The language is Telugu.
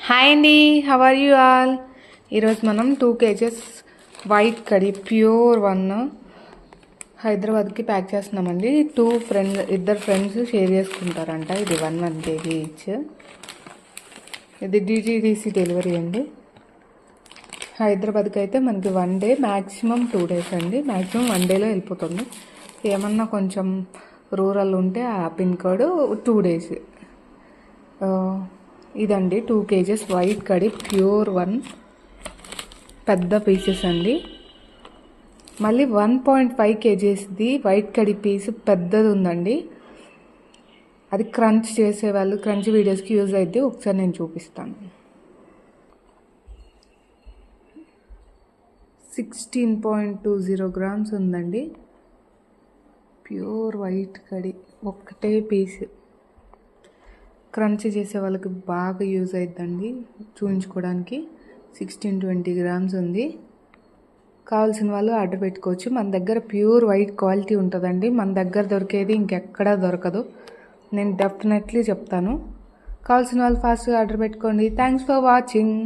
హాయ్ అండి, హౌ ఆర్ యూ ఆల్? ఈరోజు మనం 2 kgs వైట్ కడి ప్యూర్ వన్ హైదరాబాద్కి ప్యాక్ చేస్తున్నామండి. ఇద్దరు ఫ్రెండ్స్ షేర్ చేసుకుంటారంట. ఇది 1 kg ఈచ్. ఇది డిటిడిసి డెలివరీ అండి. హైదరాబాద్కి అయితే మనకి 1 డే, మ్యాక్సిమం 2 days అండి. మ్యాక్సిమం 1 dayలో వెళ్ళిపోతుంది. ఏమన్నా కొంచెం రూరల్ ఉంటే ఆ పిన్ కోడ్ 2 days. ఇదండి 2 kgs వైట్ కడి ప్యూర్ వన్ పెద్ద పీసెస్ అండి. మళ్ళీ 1.5 kgsది వైట్ కడి పీస్ పెద్దది ఉందండి. అది క్రంచ్ చేసేవాళ్ళు క్రంచ్ వీడియోస్కి యూజ్ అయితే ఒకసారి నేను చూపిస్తాను. 16.20 grams ఉందండి. ప్యూర్ వైట్ కడి ఒక్కటే పీస్. క్రంచ్ చేసే వాళ్ళకి బాగా యూజ్ అవుతుందండి చూపించుకోవడానికి. 16-20 grams ఉంది. కావాల్సిన వాళ్ళు ఆర్డర్ పెట్టుకోవచ్చు. మన దగ్గర ప్యూర్ వైట్ క్వాలిటీ ఉంటుందండి. మన దగ్గర దొరికేది ఇంకెక్కడా దొరకదు, నేను డెఫినెట్లీ చెప్తాను. కావాల్సిన వాళ్ళు ఫాస్ట్గా ఆర్డర్ పెట్టుకోండి. Thanks for watching.